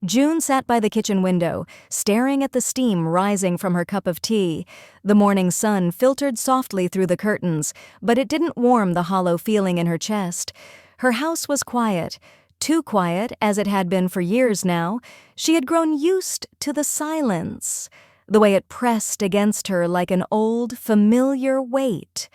June sat by the kitchen window, staring at the steam rising from her cup of tea. The morning sun filtered softly through the curtains, but it didn't warm the hollow feeling in her chest. Her house was quiet, too quiet as it had been for years now. She had grown used to the silence, the way it pressed against her like an old, familiar weight.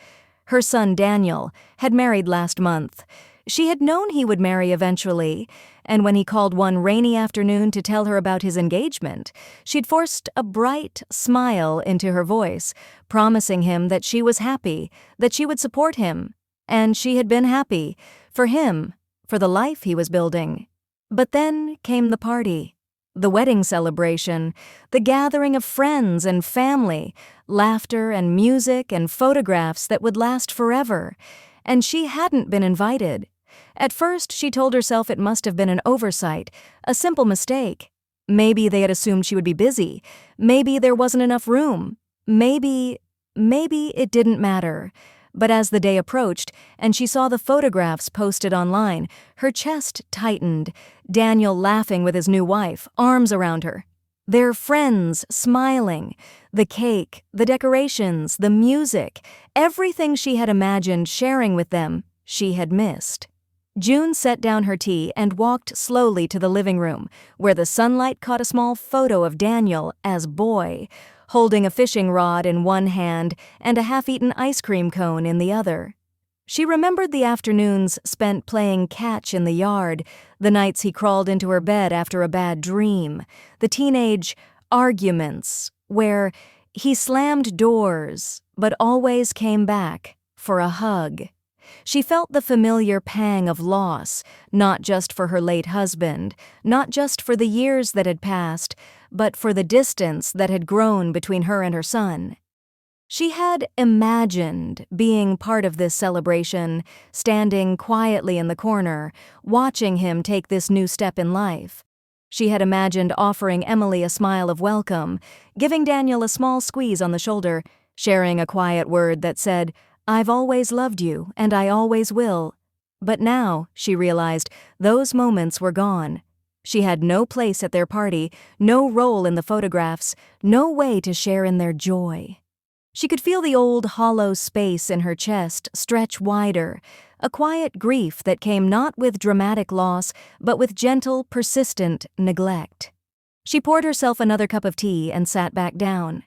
Her son Daniel had married last month. She had known he would marry eventually, and when he called one rainy afternoon to tell her about his engagement, she'd forced a bright smile into her voice, promising him that she was happy, that she would support him. And she had been happy, for him, for the life he was building. But then came the party, the wedding celebration, the gathering of friends and family, laughter and music and photographs that would last forever. And she hadn't been invited. At first, she told herself it must have been an oversight, a simple mistake. Maybe they had assumed she would be busy. Maybe there wasn't enough room. Maybe it didn't matter. But as the day approached and she saw the photographs posted online, her chest tightened, Daniel laughing with his new wife, arms around her. Their friends smiling, the cake, the decorations, the music, everything she had imagined sharing with them, she had missed. June set down her tea and walked slowly to the living room, where the sunlight caught a small photo of Daniel as boy, holding a fishing rod in one hand and a half-eaten ice cream cone in the other. She remembered the afternoons spent playing catch in the yard, the nights he crawled into her bed after a bad dream, the teenage arguments where he slammed doors but always came back for a hug. She felt the familiar pang of loss, not just for her late husband, not just for the years that had passed, but for the distance that had grown between her and her son. She had imagined being part of this celebration, standing quietly in the corner, watching him take this new step in life. She had imagined offering Emily a smile of welcome, giving Daniel a small squeeze on the shoulder, sharing a quiet word that said, "I've always loved you, and I always will." But now, she realized, those moments were gone. She had no place at their party, no role in the photographs, no way to share in their joy. She could feel the old hollow space in her chest stretch wider, a quiet grief that came not with dramatic loss, but with gentle, persistent neglect. She poured herself another cup of tea and sat back down.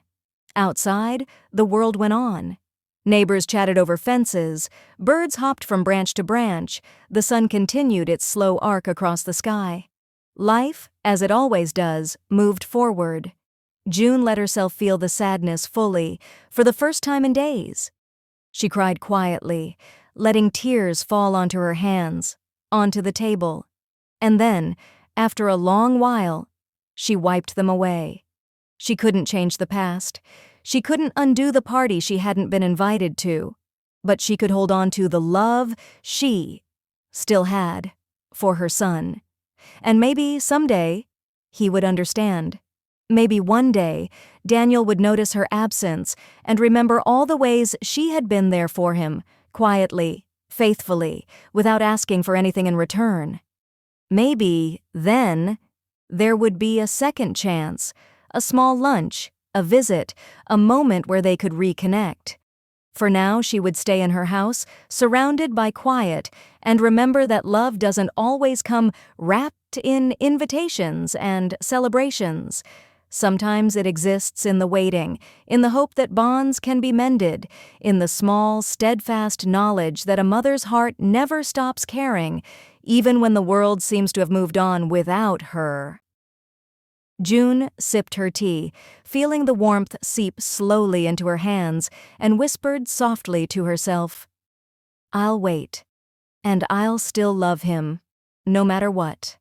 Outside, the world went on. Neighbors chatted over fences, birds hopped from branch to branch, the sun continued its slow arc across the sky. Life, as it always does, moved forward. June let herself feel the sadness fully, for the first time in days. She cried quietly, letting tears fall onto her hands, onto the table. And then, after a long while, she wiped them away. She couldn't change the past. She couldn't undo the party she hadn't been invited to, but she could hold on to the love she still had for her son. And maybe someday he would understand. Maybe one day Daniel would notice her absence and remember all the ways she had been there for him, quietly, faithfully, without asking for anything in return. Maybe then there would be a second chance, a small lunch, a visit, a moment where they could reconnect. For now, she would stay in her house, surrounded by quiet, and remember that love doesn't always come wrapped in invitations and celebrations. Sometimes it exists in the waiting, in the hope that bonds can be mended, in the small, steadfast knowledge that a mother's heart never stops caring, even when the world seems to have moved on without her. June sipped her tea, feeling the warmth seep slowly into her hands, and whispered softly to herself, "I'll wait, and I'll still love him, no matter what."